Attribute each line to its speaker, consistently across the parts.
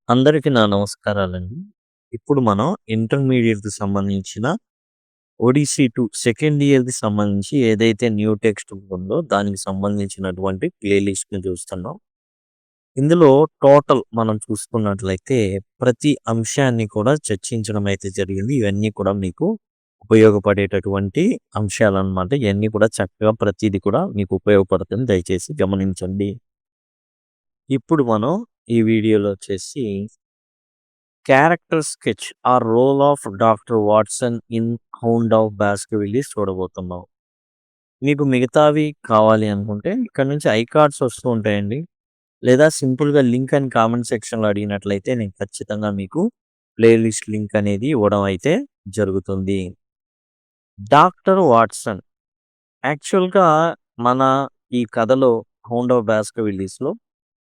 Speaker 1: అందరికీ నా నమస్కారాలండి. ఇప్పుడు మనం ఇంటర్మీడియేట్‌కి సంబంధించిన ఒడిసీ టు సెకండ్ ఇయర్‌కి సంబంధించి ఏదైతే న్యూ టెక్స్ట్ బుక్ ఉందో దానికి సంబంధించినటువంటి ప్లే లిస్ట్‌ని చూస్తున్నాం. ఇందులో టోటల్ మనం చూసుకున్నట్లయితే ప్రతి అంశాన్ని కూడా చర్చించడం అయితే జరిగింది. ఇవన్నీ కూడా మీకు ఉపయోగపడేటటువంటి అంశాలన్నమాట. ఇయన్నీ కూడా చక్కగా ప్రతీది కూడా మీకు ఉపయోగపడుతుంది. దయచేసి గమనించండి. ఇప్పుడు మనం ఈ వీడియోలో వచ్చేసి character sketch or role of doctor Watson in hound of Baskerville చూడబోతున్నాం. మీకు మిగతావి కావాలి అనుకుంటే ఇక్కడ నుంచి ఐ కార్డ్స్ వస్తూ ఉంటాయండి. లేదా సింపుల్‌గా లింక్ అని కామెంట్ సెక్షన్‌లో అడిగినట్లయితే నేను ఖచ్చితంగా మీకు ప్లే లిస్ట్ లింక్ అనేది ఇవ్వడం అయితే జరుగుతుంది. డాక్టర్ వాట్సన్ యాక్చువల్‌గా మన ఈ కథలో 'హౌండ్ ఆఫ్ బాస్కర్విల్లీస్‌లో'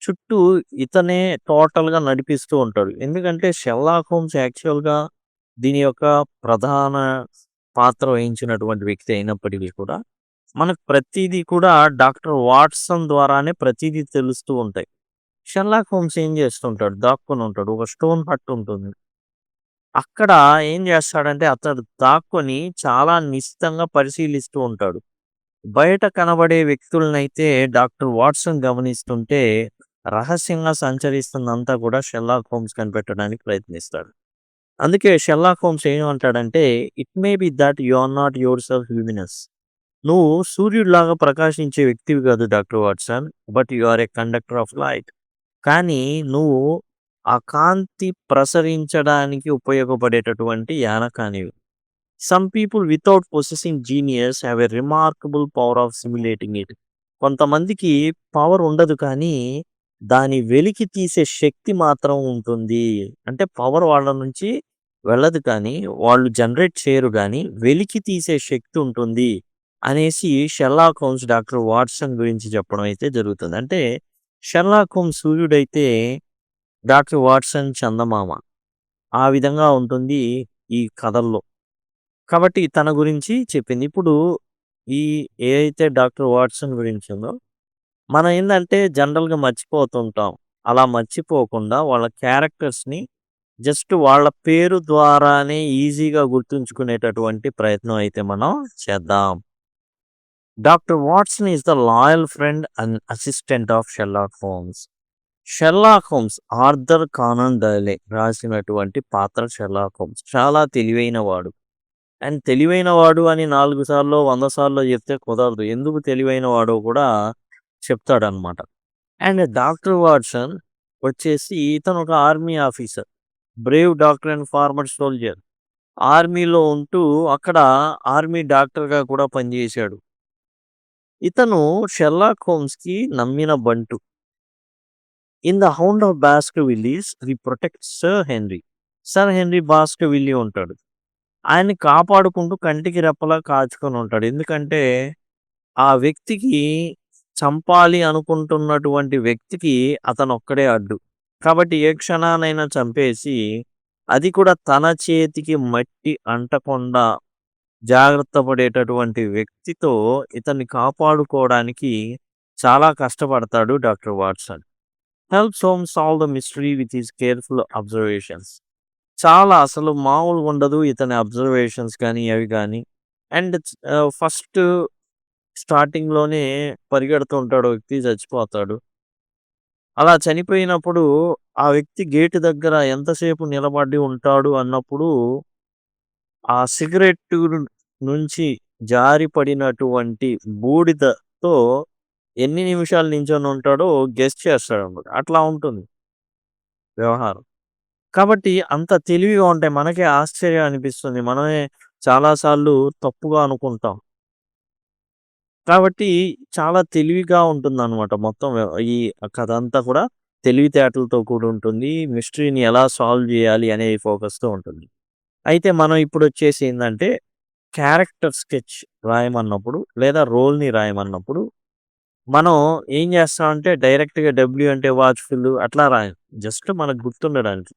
Speaker 1: చుట్టూ ఇతనే టోటల్‌గా నడిపిస్తూ ఉంటాడు. ఎందుకంటే 'షెర్లాక్ హోమ్స్' యాక్చువల్‌గా దీని యొక్క ప్రధాన పాత్ర వహించినటువంటి వ్యక్తి అయినప్పటికీ కూడా, మనకు ప్రతీదీ కూడా డాక్టర్ వాట్సన్ ద్వారానే ప్రతీదీ తెలుస్తూ ఉంటాయి. 'షెర్లాక్ హోమ్స్' ఏం చేస్తుంటాడు? దాక్కొని ఉంటాడు. ఒక స్టోన్ హట్ ఉంటుంది. అక్కడ ఏం చేస్తాడంటే అతడు దాక్కొని చాలా నిశితంగా పరిశీలిస్తూ ఉంటాడు. బయట కనబడే వ్యక్తులనైతే డాక్టర్ వాట్సన్ గమనిస్తుంటే, రహస్యంగా సంచరిస్తుందంతా కూడా షెర్లాక్ హోమ్స్ కనిపెట్టడానికి ప్రయత్నిస్తాడు. అందుకే షెర్లాక్ హోమ్స్ ఏమంటాడంటే, "it may be that you are not yourself luminous." నువ్వు సూర్యుడిలాగా ప్రకాశించే వ్యక్తివి కాదు doctor Watson. But you are a conductor of light. కానీ నువ్వు ఆ కాంతి ప్రసరించడానికి ఉపయోగపడేటటువంటి యానకానివి. Some people without possessing genius have a remarkable power of simulating it. కొంతమందికి పవర్ ఉండదు కానీ, దాని వెలికి తీసే శక్తి మాత్రం ఉంటుంది. అంటే పవర్ వాళ్ళ నుంచి వెళ్ళదు కానీ, వాళ్ళు జనరేట్ చేయరు గానీ, వెలికి తీసే శక్తి ఉంటుంది అనేసి షెర్లాక్ హోమ్స్ డాక్టర్ వాట్సన్ గురించి చెప్పడం అయితే జరుగుతుంది. అంటే షెర్లాక్ హోమ్స్ సూర్యుడైతే, డాక్టర్ వాట్సన్ చందమామ. ఆ విధంగా ఉంటుంది ఈ కథల్లో. కాబట్టి తన గురించి చెప్పింది. ఇప్పుడు ఈ ఏదైతే డాక్టర్ వాట్సన్ గురించి ఉందో, మనం ఏందంటే జనరల్‌గా మర్చిపోతుంటాం. అలా మర్చిపోకుండా వాళ్ళ క్యారెక్టర్స్‌ని జస్ట్ వాళ్ళ పేరు ద్వారానే ఈజీగా గుర్తుంచుకునేటటువంటి ప్రయత్నం అయితే మనం చేద్దాం. Doctor Watson is the loyal friend and assistant of Sherlock Holmes. Sherlock Holmes Arthur Conan Doyle రాసినటువంటి పాత్ర షెర్లాక్ హోమ్స్. చాలా తెలివైన వాడు. అండ్ తెలివైన వాడు అని 4 సార్లో, 100 సార్లో చెప్తే కుదరదు. ఎందుకు తెలివైన వాడో కూడా చెప్తాడనమాట. అండ్ డాక్టర్ వాట్సన్ వచ్చేసి ఇతను ఒక army officer. Brave doctor and former soldier. ఆర్మీలో ఉంటూ అక్కడ ఆర్మీ డాక్టర్‌గా కూడా పనిచేశాడు. ఇతను షెర్లాక్ హోమ్స్‌కి నమ్మిన బంటు. In the hound of Baskervilles he protects sir Henry. Sir Henry Baskerville ఉంటాడు. ఆయన్ని కాపాడుకుంటూ కంటికి రెప్పలా కాచుకొని ఉంటాడు. ఎందుకంటే, ఆ వ్యక్తికి చంపాలి అనుకుంటున్నటువంటి వ్యక్తికి అతనొక్కడే అడ్డు. కాబట్టి ఏ క్షణానైనా చంపేసి, అది కూడా తన చేతికి మట్టి అంటకుండా జాగ్రత్త పడేటటువంటి వ్యక్తితో ఇతన్ని కాపాడుకోవడానికి చాలా కష్టపడతాడు doctor Watson. Helps Holmes solve the mystery with his careful observations. చాలా అసలు మామూలుగుండదు ఇతని అబ్జర్వేషన్స్ గానీ, అవి గానీ. అండ్ ఫస్ట్ స్టార్టింగ్‌లోనే పరిగెడుతూ ఉంటాడు. ఓ వ్యక్తి చచ్చిపోతాడు. అలా చనిపోయినప్పుడు ఆ వ్యక్తి గేట్ దగ్గర ఎంతసేపు నిలబడి ఉంటాడు అన్నప్పుడు, ఆ సిగరెట్టు నుంచి జారి పడినటువంటి బూడిదతో ఎన్ని నిమిషాలు నించొని ఉంటాడో గెస్ చేస్తాడన్నమాట. అట్లా ఉంటుంది వ్యవహారం. కాబట్టి అంత తెలివిగా ఉంటాయి. మనకే ఆశ్చర్యం అనిపిస్తుంది. మనమే చాలా సార్లు తప్పుగా అనుకుంటాం. కాబట్టి చాలా తెలివిగా ఉంటుందనమాట మొత్తం ఈ కథ అంతా కూడా తెలివితేటలతో కూడుంటుంది. మిస్టరీని ఎలా సాల్వ్ జేయాలి అనే ఫోకస్‌తో ఉంటుంది. అయితే మనం ఇప్పుడొచ్చేసి ఏందంటే, క్యారెక్టర్ స్కెచ్ రాయమన్నప్పుడు లేదా రోల్‌ని రాయమన్నప్పుడు మనం ఏం జేస్తామంటే డైరెక్ట్‌గా డబ్ల్యూ అంటే వాచ్‌ఫుల్ అట్లా రాయం. జస్ట్ మనకు గుర్తుండడానికి.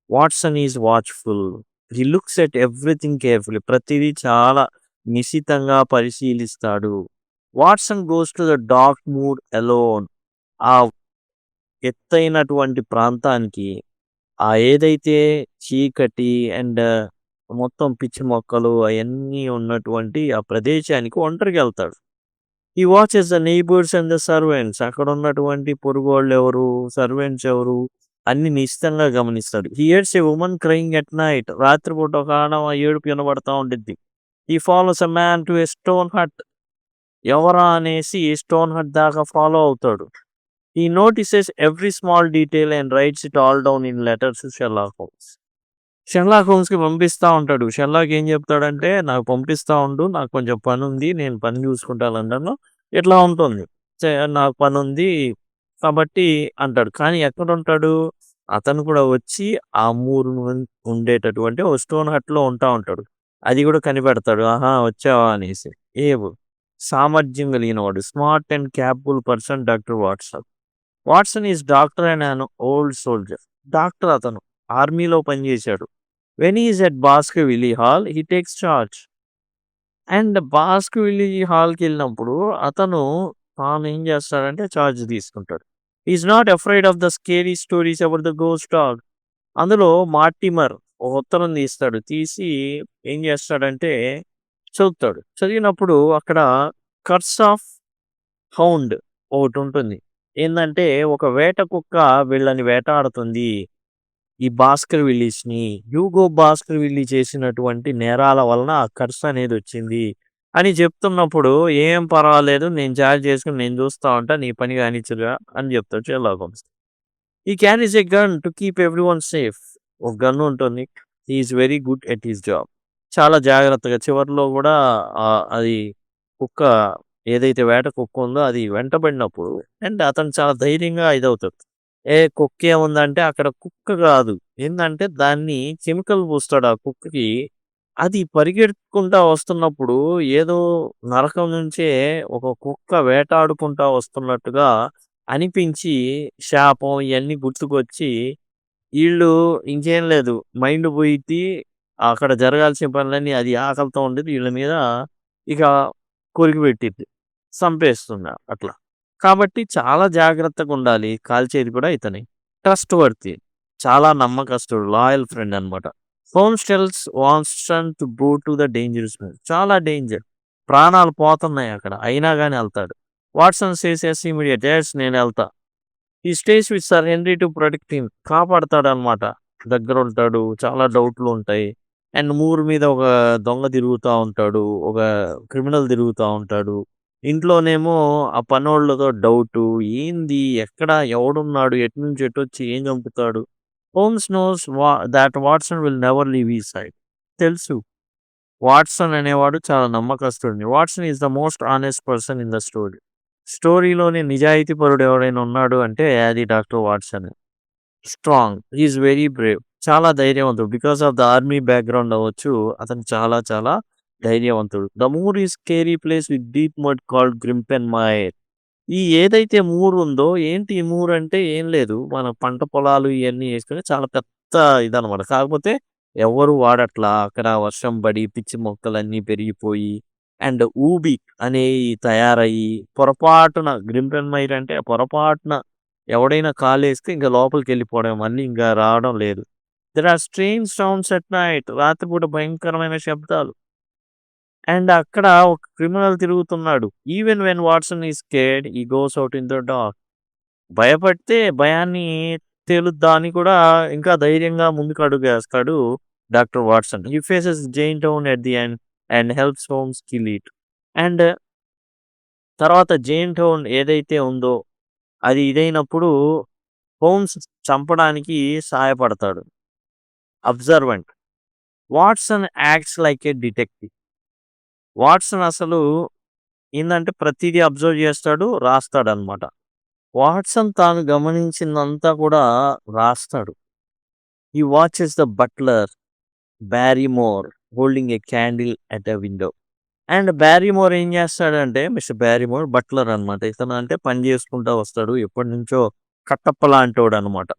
Speaker 1: Watson is watchful. He looks at everything carefully. ప్రతిదీ చాలా నిశితంగా పరిశీలిస్తాడు. Watson goes to the dark mood alone. ఆ ఎత్తైనటువంటి ప్రాంతానికి ఏదైతే చీకటి అండ్ మొత్తం పిచ్చి మొక్కలు అయన్నీ ఉన్నటువంటి ఆ ప్రదేశానికి ఒంటరిగెళ్తాడు. He watches the neighbours and the servants. అక్కడున్నటువంటి పొరుగోళ్ళెవరు, సర్వెంట్స్ ఎవరు అన్నీ నిశితంగా గమనిస్తాడు. He hears a woman crying at night. రాత్రిపూట ఒక ఏడుపు వినబడతా ఉండిద్ది. He follows a man to a stone hut. ఎవరా అనేసి స్టోన్ హట్ దాకా ఫాలో అవుతాడు. He notices every small detail and writes it all down in letters to Sherlock Holmes. Sherlock హోమ్స్‌కి పంపిస్తా ఉంటాడు. షెర్లాక్ ఏం చెప్తాడంటే, "నాకు పంపిస్తా ఉండు. నాకు కొంచెం పనుంది. నేను పని చూసుకుంటా లండన్‌లో." ఇట్లా ఉంటుంది. చే "నాకు పనుంది కాబట్టి" అంటాడు. కానీ ఎక్కడుంటాడు? అతను కూడా వచ్చి ఆ మూరు ఉండేటటువంటి ఓ స్టోన్ హట్‌లో ఉంటా ఉంటాడు. అది కూడా కనిపెడతాడు. ఆహా! వచ్చావా అనేసి. ఏవ్ సామర్థ్యం కలిగినవాడు. Smart and capable person doctor Watson. Watson is doctor and an old soldier. Doctor అతను. ఆర్మీలో పనిచేశాడు. When is at Baskerville hall he takes charge. And Baskerville హాల్‌కెళ్ళినప్పుడు అతను తానేం చేస్తాడంటే చార్జ్ తీసుకుంటాడు. Is not afraid of the scary stories about the ghost dog. అందులో Mortimer ఒక ఉత్తరం తీస్తాడు. తీసి ఏం చేస్తాడంటే చదువుతాడు. చదివినప్పుడు అక్కడ కర్స్ ఆఫ్ హౌండ్ ఒకటుంటుంది. ఏందంటే ఒక వేట కుక్క వీళ్ళని వేటాడుతుంది. ఈ భాస్కర్ విల్లీస్‌ని. హ్యూగో భాస్కర్ విల్లీ చేసినటువంటి నేరాల వలన ఆ కర్స్ అనేదొచ్చింది అని చెప్తున్నప్పుడు, "ఏం పర్వాలేదు. నేను చార్జ్ చేసుకొని నేను చూస్తా ఉంటా. నీ పని కానిచ్చురా" అని చెప్తాడు Sherlock Holmes. He carries a gun to keep everyone safe. ఒక గన్ ఉంటుంది. హి is very good at his job. చాలా జాగ్రత్తగా చివర్లో కూడా అది కుక్క ఏదైతే వేట కుక్క ఉందో అది వెంటబడినప్పుడు అండ్ అతను చాలా ధైర్యంగా ఇదవుతాడు. కుక్కేముందంటే అక్కడ కుక్క కాదు. ఏందంటే దాన్ని కెమికల్ పూస్తాడు ఆ కుక్కకి. అది పరిగెత్తుకుంటా వస్తున్నప్పుడు ఏదో నరకం నుంచే ఒక కుక్క వేటాడుకుంటా వస్తున్నట్టుగా అనిపించి శాపం ఇయన్నీ గుర్తుకొచ్చి ఈళ్ళు ఇంకేం లేదు మైండ్ పోయిద్ది. అక్కడ జరగాల్సిన పనులన్నీ అది ఆకలితో ఉండిద్ది. ఈళ్ళ మీద ఇక కొరికి పెట్టిద్ది. సంపేస్తుంది అట్లా. కాబట్టి చాలా జాగ్రత్తగుండాలి. కాల్చేది కూడా ఇతనే. ట్రస్ట్‌వర్తీ. చాలా నమ్మకస్తుడు. లాయల్ ఫ్రెండ్ అనమాట. Holmes tells Watson to go to the dangerous place. చాలా డేంజర్. ప్రాణాలు పోతున్నాయి అక్కడ. అయినా గాని ఎళ్తాడు. Watson says yes immediate. Yes నేనెళ్తా. He stays with sir Henry to protect him. కాపాడతాడనమాట. దగ్గరుంటాడు. చాలా డౌట్‌లుంటాయి. అండ్ మూర్ మీద ఒక దొంగ తిరుగుతా ఉంటాడు. ఒక క్రిమినల్ తిరుగుతా ఉంటాడు. ఇంట్లోనేమో ఆ పనోళ్ళతో డౌటు. ఏంది? ఎక్కడ? ఎవడున్నాడు? ఎటునుంచి ఎటొచ్చి ఏం చంపుతాడు? Holmes knows that Watson will never leave his side. తెలుసు. వాట్సన్ అనేవాడు చాలా నమ్మకస్తుడిని. Watson is the most honest person in the story. స్టోరీలోని నిజాయితీపరుడు ఎవరైనా ఉన్నాడు అంటే అది డాక్టర్ వాట్సనే. Strong. He is very brave. చాలా ధైర్యవంతుడు. Because of the army background అవ్వచ్చు. అతను చాలా చాలా ధైర్యవంతుడు. The moor is scary place with deep mud called Grimpen mire. ఈ ఏదైతే మూర్ ఉందో ఏంటి ఈ మూర్ అంటే ఏం లేదు. మన పంట పొలాలు ఇయన్నీ యేసుకొని చాలా పెద్ద ఇదనమాట. కాకపోతే ఎవ్వరు వాడట్లా. అక్కడ వర్షం పడి పిచ్చి మొక్కలన్నీ పెరిగిపోయి అండ్ ఊబి అనేయి తయారయ్యి పొరపాటున గ్రింపెన్ మైర్ అంటే పొరపాటున ఎవడైనా కాలేస్తే ఇంక లోపలికెళ్ళిపోవడమే. మళ్ళీ ఇంక రావడం లేదు. There are strange sounds at night. రాత్రిపూట భయంకరమైన శబ్దాలు. అండ్ అక్కడ ఒక క్రిమినల్ తిరుగుతున్నాడు. Even when Watson is scared he goes out in the dark. భయపడితే భయాన్ని తేలుద్దా అని కూడా ఇంకా ధైర్యంగా ముందుకు అడుగేస్తాడు doctor Watson. He faces giant టౌన్ at the end and helps Holmes kill it. And తర్వాత జైన్ టౌన్ ఏదైతే ఉందో అది ఇదైనప్పుడు హోమ్స్ చంపడానికి సహాయపడతాడు. Observant. Watson acts like a detective. Watson అసలు ఏందంటే ప్రతీదీ అబ్జర్వ్ చేస్తాడు, రాస్తాడనమాట. వాట్సన్ తాను గమనించిందంతా కూడా రాస్తాడు. He watches the butler Barrymore holding a candle at a window. And Barrymore ఏం చేస్తాడంటే మిస్టర్ బ్యారీమోర్ బట్లర్ అనమాట. ఇతను అంటే పని చేసుకుంటా వస్తాడు. ఎప్పటినుంచో కట్టప్ప లాంటోడనమాట.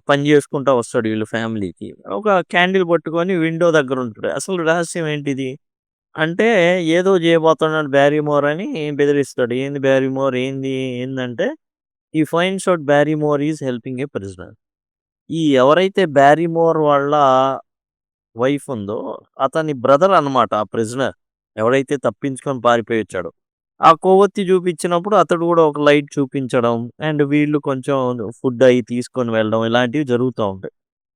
Speaker 1: పని చేసుకుంటా వస్తాడు వీళ్ళ ఫ్యామిలీకి. ఒక క్యాండిల్ పట్టుకొని విండో దగ్గర ఉంటాడు. అసలు రహస్యం ఏంటిది? అంటే ఏదో చేయబోతున్నాడు బ్యారీమోర్ అని బెదిరిస్తాడు. ఏంది బ్యారీమోర్ ఏంది? ఏందంటే he finds out Barrymore is helping a prisoner. ఈ ఎవరైతే బ్యారిమోర్ వాళ్ళ వైఫ్ ఉందో అతని బ్రదర్ అన్నమాట ఆ ప్రిజనర్. ఎవరైతే తప్పించుకొని పారిపోయొచ్చాడో. ఆ కొవ్వొత్తి చూపించినప్పుడు అతడు కూడా ఒక లైట్ చూపించడం అండ్ వీళ్ళు కొంచెం ఫుడ్ అయి తీసుకొని వెళ్ళడం ఇలాంటివి జరుగుతా ఉంటాయి.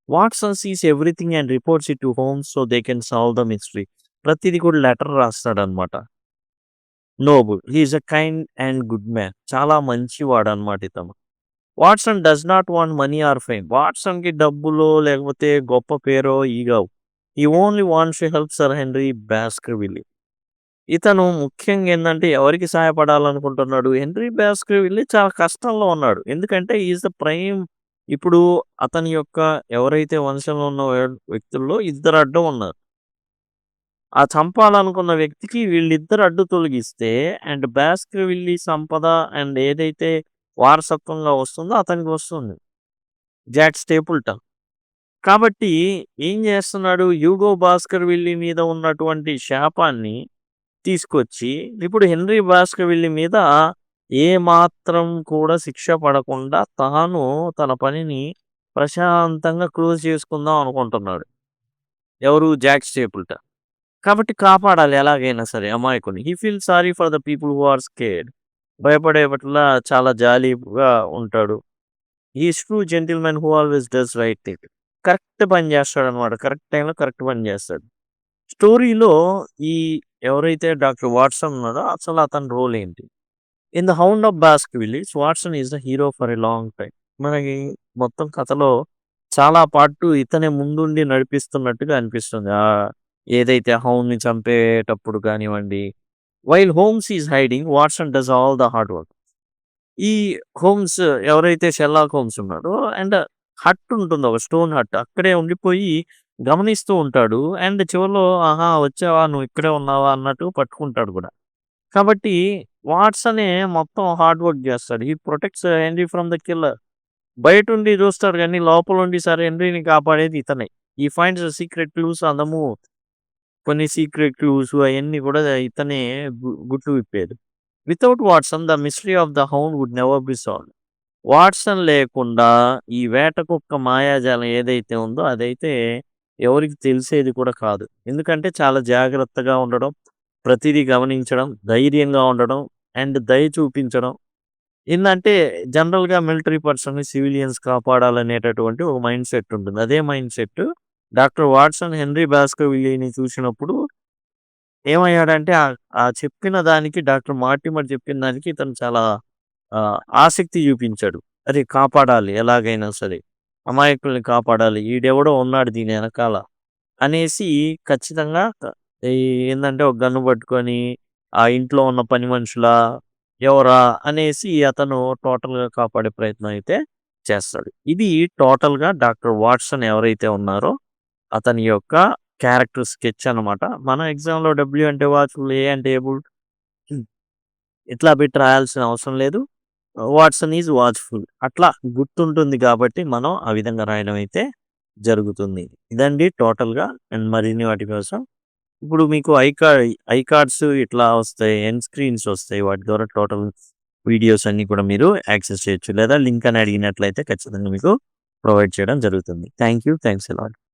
Speaker 1: Watson sees everything and reports it to Holmes so they can solve the mystery. ప్రతిది కూడా లెటర్ రాస్తాడనమాట. Noble. He is a kind and good man. చాలా మంచివాడనమాట ఇతను. Watson does not want money or fame. వాట్సన్‌కి డబ్బులో లేకపోతే గొప్ప పేరో ఇయి గావు. He only wants to help sir Henry Baskerville. ఇతను ముఖ్యంగా ఏందంటే ఎవరికి సహాయపడాలనుకుంటున్నాడు? హెన్రీ బాస్కర్‌విల్లీ చాలా కష్టంలో ఉన్నాడు. ఎందుకంటే హి ఈస్ ద ప్రైమ్. ఇప్పుడు అతని యొక్క ఎవరైతే వంశంలో ఉన్న వ్యక్తుల్లో ఇద్దరు అడ్డం ఉన్నారు. ఆ చంపాలనుకున్న వ్యక్తికి వీళ్ళిద్దరు అడ్డు తొలగిస్తే అండ్ బాస్కర్‌విల్లీ సంపద అండ్ ఏదైతే వారసత్వంగా వస్తుందో అతనికి వస్తుంది. Jack Stapleton. కాబట్టి ఏం చేస్తున్నాడు? హ్యూగో బాస్కర్‌విల్లీ మీద ఉన్నటువంటి శాపాన్ని తీసుకొచ్చి ఇప్పుడు హెన్రీ బాస్కర్‌విల్లీ మీద ఏమాత్రం కూడా శిక్ష పడకుండా తాను తన పనిని ప్రశాంతంగా క్లోజ్ చేసుకుందాం అనుకుంటున్నాడు. ఎవరు? Jack Stapleton. కాబట్టి కాపాడాలి ఎలాగైనా సరే అమాయకుడిని. He feels sorry for the people who are scared. భయపడే పట్ల చాలా జాలీగా ఉంటాడు. He is true gentleman who always does right thing. Correct పని చేస్తాడనమాట. కరెక్ట్ టైంలో కరెక్ట్ పని చేస్తాడు. స్టోరీలో ఈ ఎవరైతే డాక్టర్ వాట్సన్ ఉన్నాడో అసలు అతని రోల్ ఏంటి? In 'the hound of Baskerville' Watson is the hero for a long time. మనకి మొత్తం కథలో చాలా పార్ట్ ఇతనే ముందుండి నడిపిస్తున్నట్టుగా అనిపిస్తుంది. ఏదైతే హౌండ్‌ని చంపేటప్పుడు కానివ్వండి. While homes is hiding, Watson does all the hard work. ఈ హోమ్స్ ఎవరైతే షెర్లాక్ హోమ్స్ ఉన్నాడో అండ్ హట్ ఉంటుంది. ఒక స్టోన్ హట్. అక్కడే ఉండిపోయి గమనిస్తూ ఉంటాడు. అండ్ చివర్లో ఆహా! వచ్చావా? నువ్వు ఇక్కడే ఉన్నావా? అన్నట్టు పట్టుకుంటాడు కూడా. కాబట్టి వాట్సనే మొత్తం హార్డ్ వర్క్ చేస్తాడు. He protects Henry from the killer. బయటుండి చూస్తాడు గానీ లోపలుండి సర్ హెన్రీని కాపాడేది ఇతనే. He finds the secret clues on the move. కొన్ని సీక్రెట్ క్లూస్ అయన్నీ కూడా ఇతనే గుట్టు విప్పేది. Without Watson the mystery of the hound would never be solved. Watson లేకుండా ఈ వేట కుక్క మాయాజాలం ఏదైతే ఉందో అదైతే ఎవరికీ తెలిసేది కూడా కాదు. ఎందుకంటే చాలా జాగ్రత్తగా ఉండడం, ప్రతిదీ గమనించడం, ధైర్యంగా ఉండడం అండ్ దయ చూపించడం. ఏందంటే జనరల్‌గా మిలిటరీ పర్సన్‌ని సివిలియన్స్ కాపాడాలనేటటువంటి ఒక మైండ్ సెట్ ఉంటుంది. అదే mindset doctor Watson Henry బాస్కర్‌విల్లీని చూసినప్పుడు ఏమయ్యాడంటే ఆ చెప్పిన దానికి డాక్టర్ మార్టిమర్ చెప్పిన దానికి ఇతను చాలా ఆసక్తి చూపించాడు. అరే! కాపాడాలి ఎలాగైనా సరే. అమాయకుల్ని కాపాడాలి. ఈడెవడో ఉన్నాడు దీని ఎనకాల అనేసి ఖచ్చితంగా ఈ ఏందంటే ఒక గన్ను పట్టుకొని ఆ ఇంట్లో ఉన్న పని మనుషులా? ఎవరా? అనేసి అతను టోటల్‌గా కాపాడే ప్రయత్నం అయితే చేస్తాడు. ఇది టోటల్‌గా డాక్టర్ వాట్సన్ ఎవరైతే ఉన్నారో అతని యొక్క క్యారెక్టర్ స్కెచ్ అనమాట. మనం ఎగ్జామ్‌లో డబ్ల్యూ అంటే వాచ్‌ఫుల్, ఏ అంటే ఏబుల్ ఇట్లా పెట్టి రాయాల్సిన అవసరం లేదు. వాట్సన్ ఈజ్ వాచ్‌ఫుల్ అట్లా గుర్తుంటుంది కాబట్టి మనం ఆ విధంగా రాయడం అయితే జరుగుతుంది. ఇదండి టోటల్‌గా. అండ్ మరిన్ని వాటి కోసం ఇప్పుడు మీకు ఐ కార్డ్స్ ఇట్లా వస్తాయి. ఎండ్ స్క్రీన్స్ వస్తాయి. వాటి ద్వారా టోటల్ వీడియోస్ అన్నీ కూడా మీరు యాక్సెస్ చేయొచ్చు. లేదా లింక్ అని అడిగినట్లయితే ఖచ్చితంగా మీకు ప్రొవైడ్ చేయడం జరుగుతుంది. Thank you. Thanks a lot.